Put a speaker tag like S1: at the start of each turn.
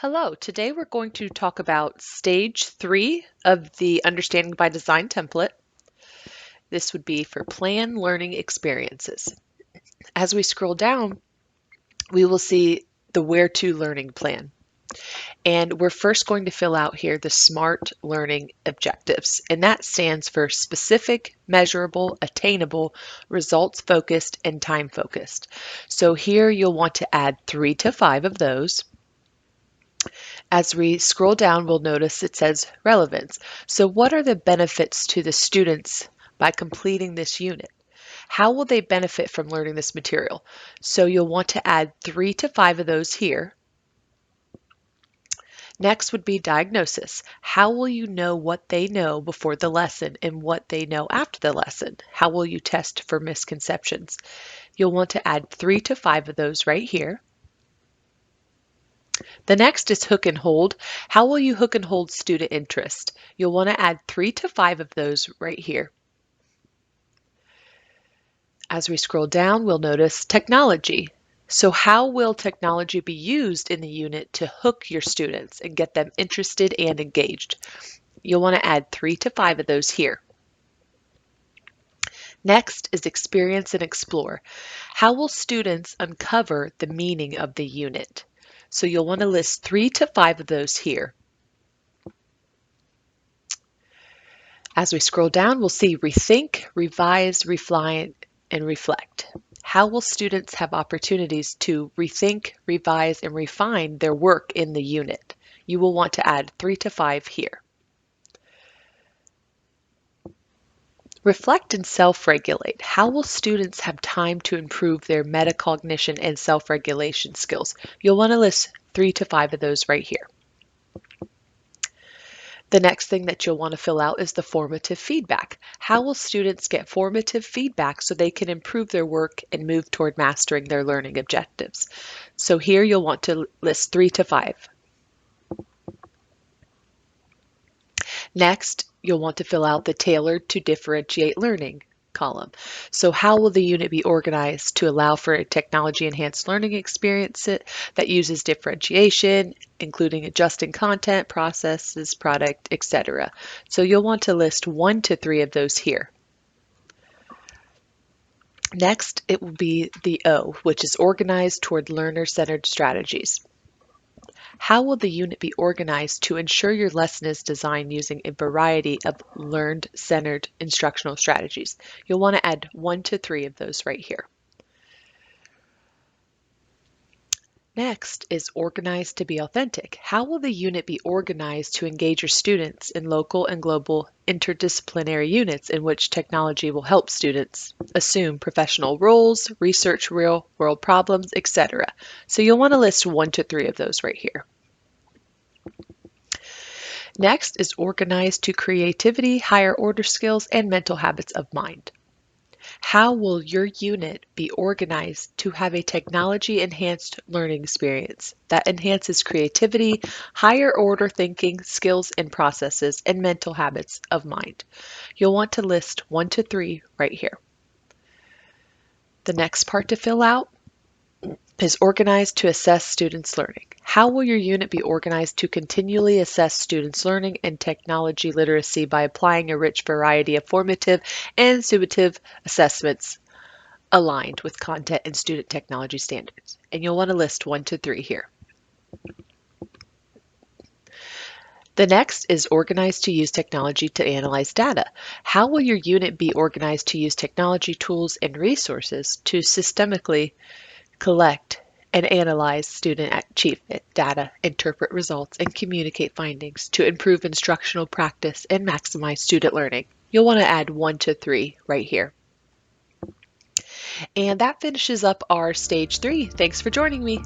S1: Hello, today we're going to talk about stage 3 of the Understanding by Design template. This would be for plan learning experiences. As we scroll down, we will see the Where to learning plan. And we're first going to fill out here the SMART learning objectives. And that stands for specific, measurable, attainable, results focused, and time focused. So here you'll want to add 3 to 5 of those. As we scroll down, we'll notice it says relevance. So what are the benefits to the students by completing this unit? How will they benefit from learning this material? So you'll want to add 3 to 5 of those here. Next would be diagnosis. How will you know what they know before the lesson and what they know after the lesson? How will you test for misconceptions? You'll want to add 3 to 5 of those right here. The next is hook and hold. How will you hook and hold student interest? You'll want to add 3 to 5 of those right here. As we scroll down, we'll notice technology. So how will technology be used in the unit to hook your students and get them interested and engaged? You'll want to add 3 to 5 of those here. Next is experience and explore. How will students uncover the meaning of the unit? So you'll want to list 3 to 5 of those here. As we scroll down, we'll see rethink, revise, refine, and reflect. How will students have opportunities to rethink, revise, and refine their work in the unit? You will want to add 3 to 5 here. Reflect and self-regulate. How will students have time to improve their metacognition and self-regulation skills? You'll want to list 3 to 5 of those right here. The next thing that you'll want to fill out is the formative feedback. How will students get formative feedback so they can improve their work and move toward mastering their learning objectives? So here you'll want to list 3 to 5. Next, you'll want to fill out the tailored to differentiate learning column. So how will the unit be organized to allow for a technology-enhanced learning experience that uses differentiation, including adjusting content, processes, product, etc. So you'll want to list 1 to 3 of those here. Next, it will be the O, which is organized toward learner-centered strategies. How will the unit be organized to ensure your lesson is designed using a variety of learned-centered instructional strategies? You'll want to add 1 to 3 of those right here. Next is organized to be authentic. How will the unit be organized to engage your students in local and global interdisciplinary units in which technology will help students assume professional roles, research real-world problems, etc.? So you'll want to list 1 to 3 of those right here. Next is organized to creativity, higher order skills, and mental habits of mind. How will your unit be organized to have a technology-enhanced learning experience that enhances creativity, higher order thinking, skills and processes, and mental habits of mind? You'll want to list 1 to 3 right here. The next part to fill out is organized to assess students' learning. How will your unit be organized to continually assess students' learning and technology literacy by applying a rich variety of formative and summative assessments aligned with content and student technology standards? And you'll want to list 1 to 3 here. The next is organized to use technology to analyze data. How will your unit be organized to use technology tools and resources to systemically collect and analyze student achievement data, interpret results, and communicate findings to improve instructional practice and maximize student learning? You'll want to add 1 to 3 right here. And that finishes up our stage 3. Thanks for joining me.